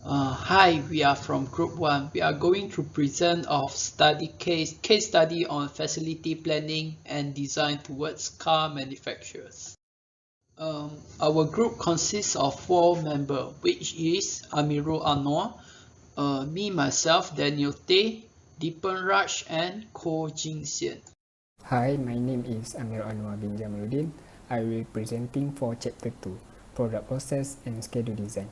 Hi, we are from Group 1. We are going to present of case study on facility planning and design towards car manufacturers. Our group consists of four members, which is Amirul Anwar, me myself, Daniel Tay, Deepan Raj, and Ko Jing Xian. Hi, my name is Amir Anwar bin Jamaluddin. I will be presenting for Chapter 2, Product Process and Schedule Design.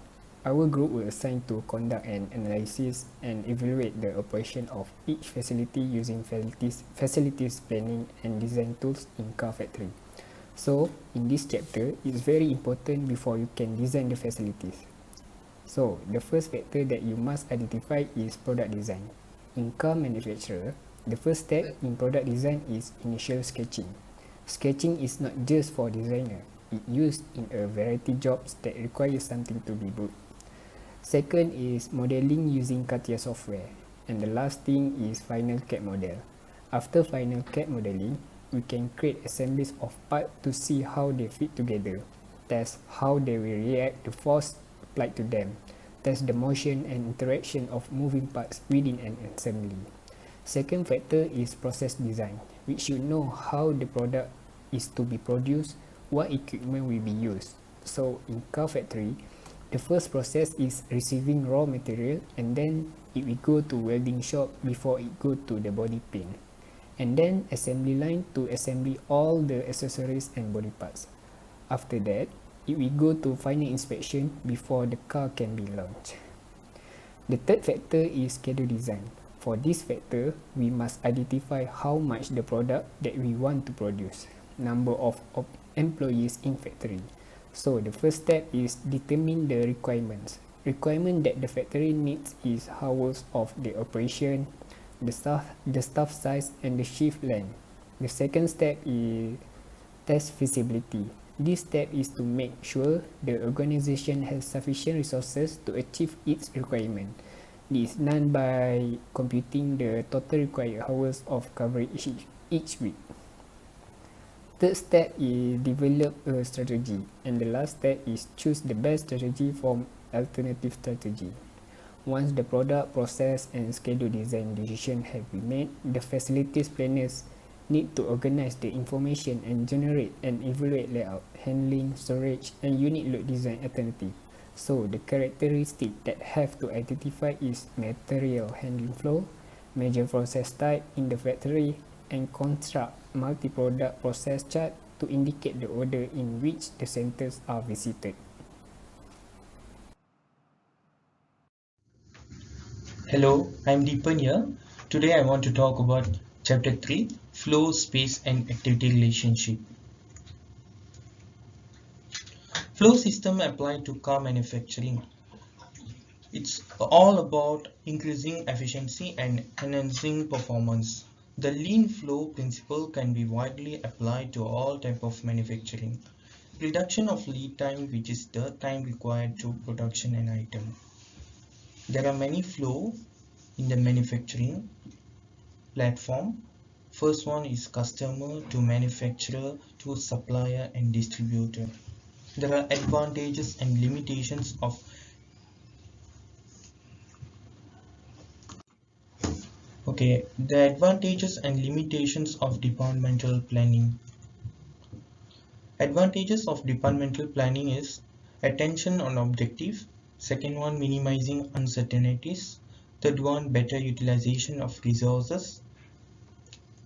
Our group will assign to conduct an analysis and evaluate the operation of each facility using facilities planning and design tools in car factory. So, in this chapter, it's very important before you can design the facilities. So, the first factor that you must identify is product design. In car manufacturer, the first step in product design is initial sketching. Sketching is not just for designer. It used in a variety jobs that require something to be built. Second is modeling using CATIA software. And the last thing is final CAD model. After final CAD modeling, we can create assemblies of parts to see how they fit together, test how they will react to force applied to them, test the motion and interaction of moving parts within an assembly. Second factor is process design, which should know how the product is to be produced, what equipment will be used. So in car factory, the first process is receiving raw material, and then it will go to welding shop before it go to the body paint, and then assembly line to assemble all the accessories and body parts. After that, it will go to final inspection before the car can be launched. The third factor is schedule design. For this factor, we must identify how much the product that we want to produce, number of employees in factory. So the first step is determine the requirements. Requirement that the factory needs is hours of the operation, the staff size and the shift length. The second step is test feasibility. This step is to make sure the organization has sufficient resources to achieve its requirement. This is done by computing the total required hours of coverage each week. Third step is develop a strategy, and the last step is choose the best strategy from alternative strategy. Once the product, process and schedule design decision have been made, the facilities planners need to organize the information and generate and evaluate layout, handling, storage and unit load design alternative. So the characteristic that have to identify is material handling flow, major process type in the factory, and construct multi-product process chart to indicate the order in which the centers are visited. Hello, I'm Deepan here. Today I want to talk about Chapter 3, Flow, Space and Activity Relationship. Flow system applied to car manufacturing. It's all about increasing efficiency and enhancing performance. The lean flow principle can be widely applied to all types of manufacturing. Reduction of lead time, which is the time required to production an item. There are many flow in the manufacturing platform. First one is customer to manufacturer to supplier and distributor. There are advantages and limitations of the advantages and limitations of departmental planning. Advantages of departmental planning is attention on objective. Second one, minimizing uncertainties. Third one, better utilization of resources.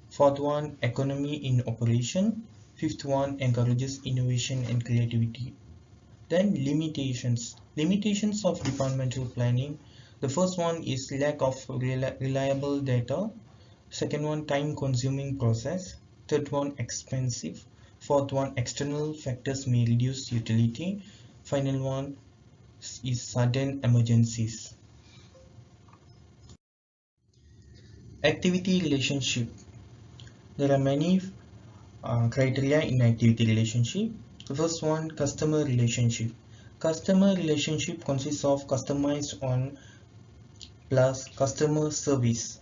Fourth one, economy in operation. Fifth one, encourages innovation and creativity. Then limitations. Limitations of departmental planning. The first one is lack of reliable data. Second one, time consuming process. Third one, expensive. Fourth one, external factors may reduce utility. Final one is sudden emergencies. Activity relationship. There are many criteria in activity relationship. The first one, customer relationship. Customer relationship consists of customized on plus customer service,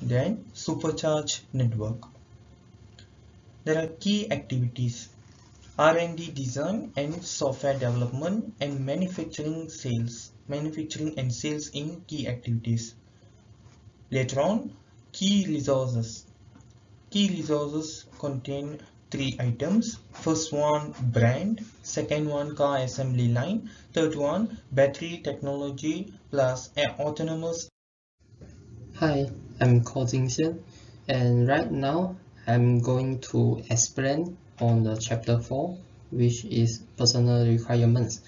then supercharge network. There are key activities. R&D design and software development, and manufacturing and sales in key activities. Later on, key resources. Key resources contain three items. First one, brand. Second one, car assembly line. Third one, battery technology plus autonomous. Hi, I'm Ko Jingxian, and right now I'm going to explain on the chapter 4, which is personal requirements.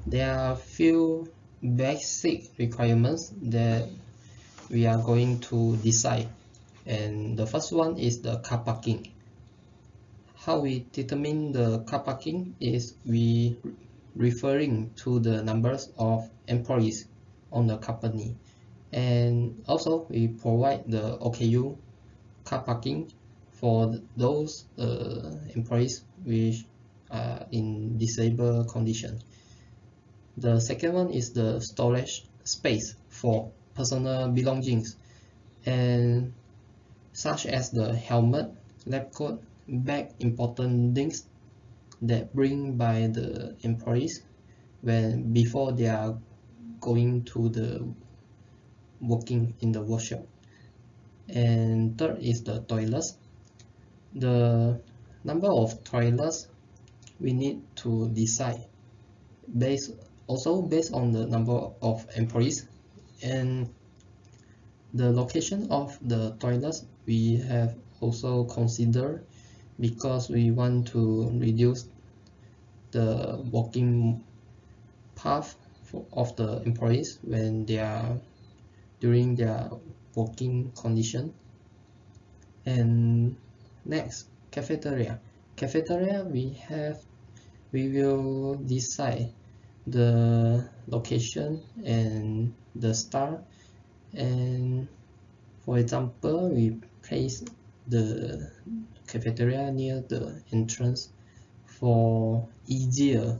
There are few basic requirements that we are going to decide, and the first one is the car parking. How we determine the car parking is we referring to the numbers of employees on the company, and also we provide the OKU car parking for those employees which are in disabled condition. The second one is the storage space for personal belongings, and such as the helmet, lab coat, bag, important things that bring by the employees before they are going to the working in the workshop. And third is the toilets. The number of toilets we need to decide based on the number of employees, and the location of the toilets we have also considered because we want to reduce the walking path of the employees when they are during their working condition. And next, cafeteria. We will decide the location and the start, and for example we place the cafeteria near the entrance for easier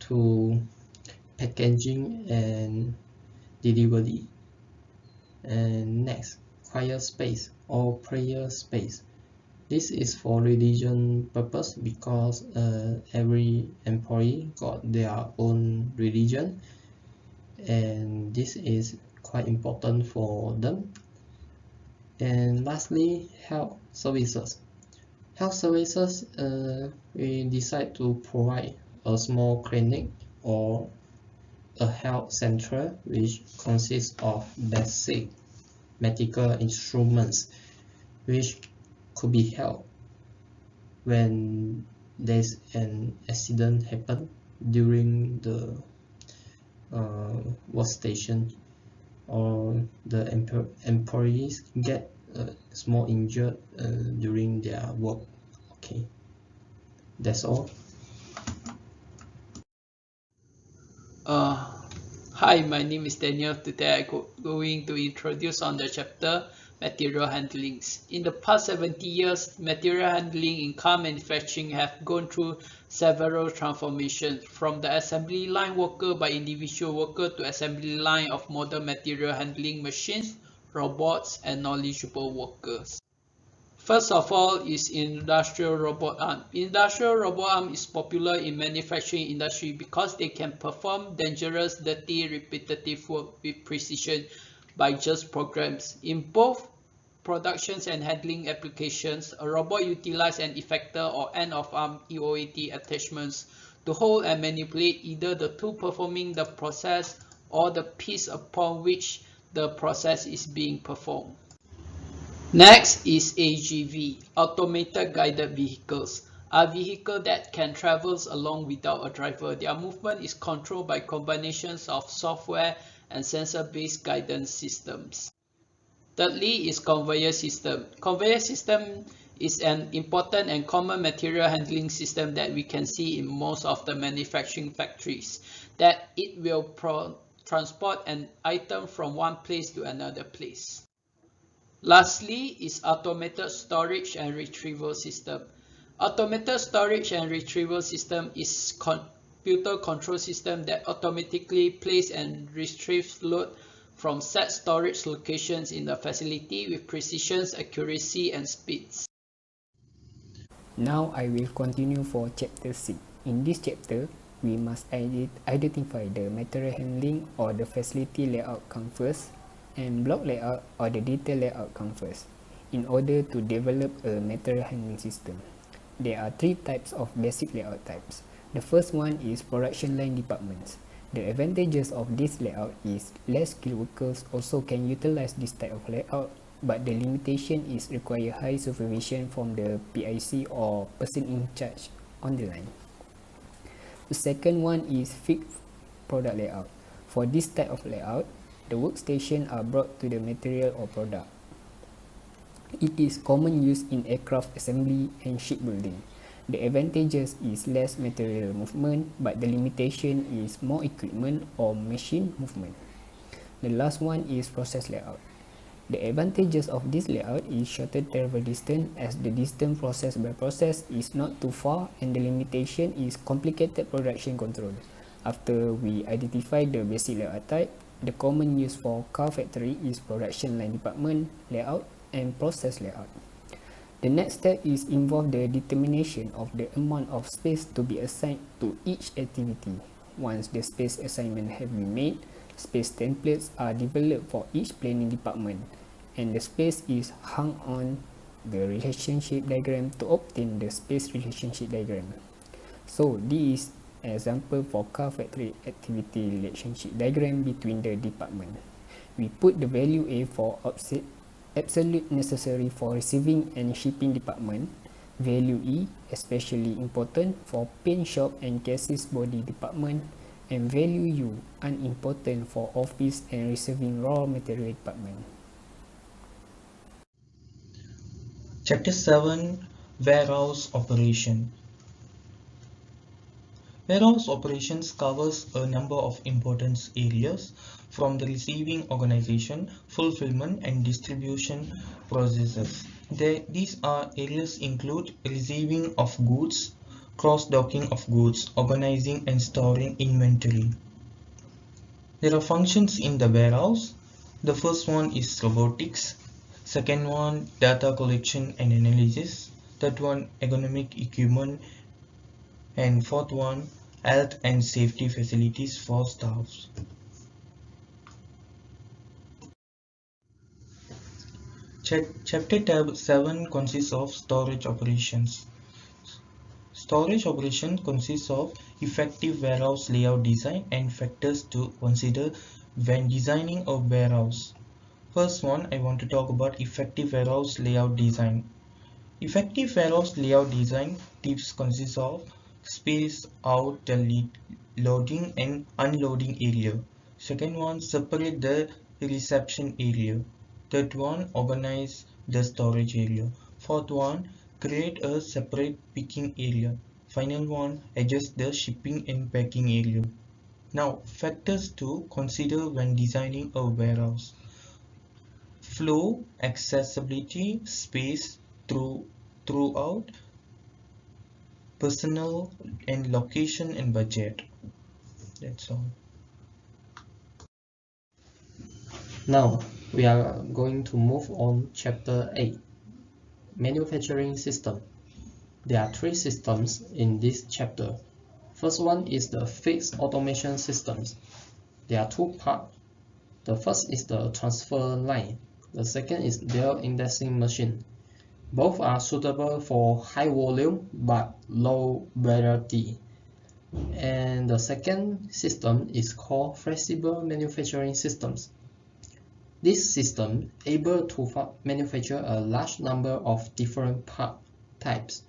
to packaging and delivery. And next, choir space or prayer space. This is for religion purpose because every employee got their own religion, and this is quite important for them. And lastly, health services. We decide to provide a small clinic or a health center which consists of basic medical instruments which could be held when there's an accident happen during the workstation, or the employees get small injured during their work. Okay, that's all. Hi, my name is Daniel. Today I'm going to introduce on the chapter material handlings. In the past 70 years, material handling in car manufacturing have gone through several transformations, from the assembly line worker by individual worker to assembly line of modern material handling machines, robots, and knowledgeable workers. First of all is industrial robot arm. Industrial robot arm is popular in manufacturing industry because they can perform dangerous, dirty, repetitive work with precision by just programs. In both productions and handling applications, a robot utilizes an effector or end-of-arm EOAT attachments to hold and manipulate either the tool performing the process or the piece upon which the process is being performed. Next is AGV, Automated Guided Vehicles, a vehicle that can travel along without a driver. Their movement is controlled by combinations of software and sensor-based guidance systems. Thirdly is conveyor system. Conveyor system is an important and common material handling system that we can see in most of the manufacturing factories, that it will transport an item from one place to another place. Lastly is automated storage and retrieval system. Automated storage and retrieval system is computer control system that automatically place and retrieves load from set storage locations in the facility with precision, accuracy, and speeds. Now I will continue for chapter 6. In this chapter, we must identify the material handling or the facility layout come first, and block layout or the detail layout come first, in order to develop a material handling system. There are three types of basic layout types. The first one is production line departments. The advantages of this layout is less skilled workers also can utilize this type of layout, but the limitation is require high supervision from the PIC or person in charge on the line. The second one is fixed product layout. For this type of layout, the workstation are brought to the material or product. It is common use in aircraft assembly and shipbuilding. The advantages is less material movement, but the limitation is more equipment or machine movement. The last one is process layout. The advantages of this layout is shorter travel distance, as the distance processed by process is not too far, and the limitation is complicated production control. After we identify the basic layout type, the common use for car factory is production line department layout and process layout. The next step is involve the determination of the amount of space to be assigned to each activity. Once the space assignment have been made, space templates are developed for each planning department, and the space is hung on the relationship diagram to obtain the space relationship diagram. So this is an example for car factory activity relationship diagram between the department. We put the value A for absolute necessary for receiving and shipping department, value E especially important for paint shop and chassis body department, and value U unimportant for office and receiving raw material department. Chapter 7, Warehouse Operation. Warehouse operations covers a number of important areas, from the receiving organization, fulfillment and distribution processes. These areas include receiving of goods, cross-docking of goods, organizing and storing inventory. There are functions in the warehouse. The first one is robotics, second one data collection and analysis, third one ergonomic equipment, and fourth one health and safety facilities for staffs. Chapter 7 consists of storage operations. Storage operation consists of effective warehouse layout design and factors to consider when designing a warehouse. First one, I want to talk about effective warehouse layout design. Effective warehouse layout design tips consist of space out the loading and unloading area. Second one, separate the reception area. Third one, organize the storage area. Fourth one, create a separate picking area. Final one, adjust the shipping and packing area. Now, factors to consider when designing a warehouse. Flow, accessibility, space throughout, personnel and location and budget. That's all. Now we are going to move on chapter 8, manufacturing system. There are three systems in this chapter. First one is the fixed automation systems. There are two parts. The first is the transfer line. The second is their indexing machine. Both are suitable for high volume but low variety. And the second system is called flexible manufacturing systems. This system able to manufacture a large number of different part types,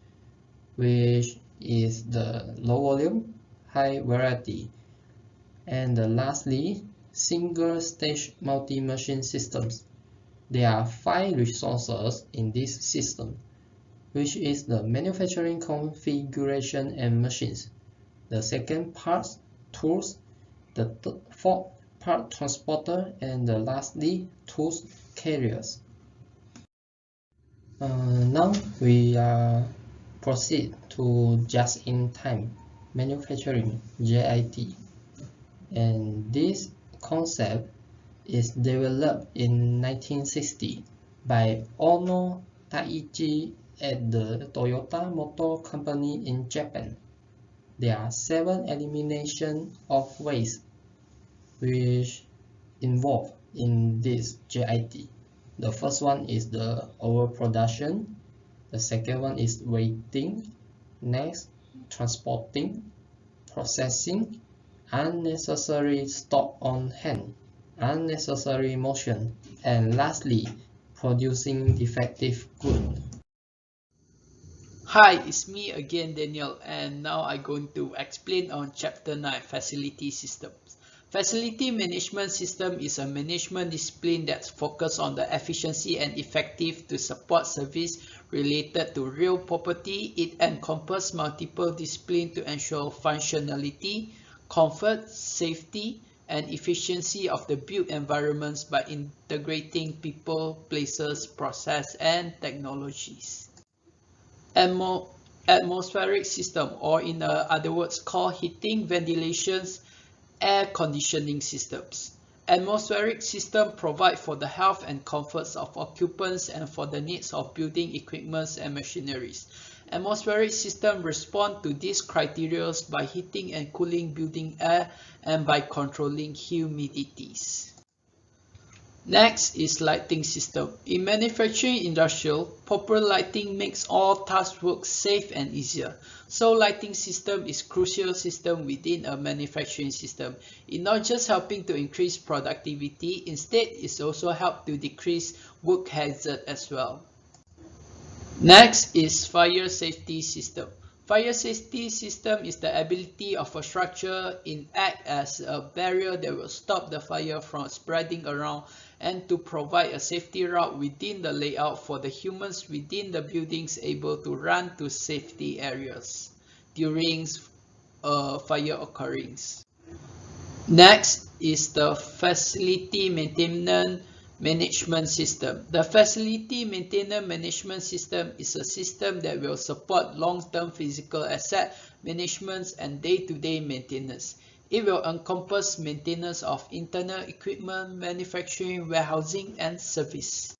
which is the low volume, high variety. And lastly, single stage multi-machine systems. There are 5 resources in this system, which is the manufacturing configuration and machines, the second parts, tools, the fourth part transporter, and lastly tools carriers. Now we proceed to just-in-time manufacturing, JIT, and this concept is developed in 1960 by Ono Taichi at the Toyota Motor Company in Japan. There are 7 elimination of waste which involved in this JIT. The first one is the overproduction. The second one is waiting. Next, transporting, processing, unnecessary stock on hand, unnecessary motion, and lastly, producing defective goods. Hi, it's me again, Daniel, and now I'm going to explain on Chapter 9, Facility Systems. Facility Management System is a management discipline that's focused on the efficiency and effective to support service related to real property. It encompasses multiple disciplines to ensure functionality, comfort, safety, and efficiency of the built environments by integrating people, places, process, and technologies. Atmospheric system, or in other words called heating, ventilation, air conditioning systems. Atmospheric system provide for the health and comforts of occupants and for the needs of building equipments and machineries. Atmospheric system respond to these criteria by heating and cooling building air and by controlling humidities. Next is lighting system. In manufacturing industrial, proper lighting makes all task work safe and easier. So lighting system is crucial system within a manufacturing system. It not just helping to increase productivity, instead it's also help to decrease work hazard as well. Next is fire safety system. Fire safety system is the ability of a structure in act as a barrier that will stop the fire from spreading around and to provide a safety route within the layout for the humans within the buildings able to run to safety areas during fire occurrence. Next is the facility maintenance management system. The facility maintenance management system is a system that will support long-term physical asset management and day-to-day maintenance. It will encompass maintenance of internal equipment, manufacturing, warehousing, and service.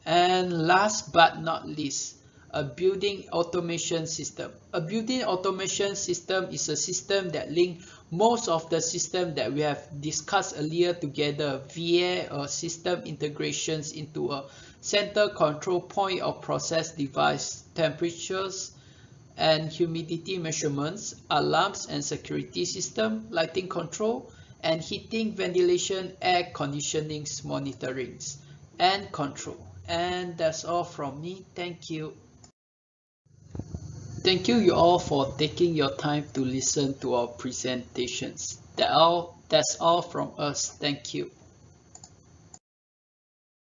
And last but not least, a building automation system. A building automation system is a system that links most of the systems that we have discussed earlier together via a system integrations into a center control point of process device, temperatures and humidity measurements, alarms and security system, lighting control, and heating, ventilation, air conditioning monitorings and control. And that's all from me. Thank you. Thank you all for taking your time to listen to our presentations. That's all from us. Thank you.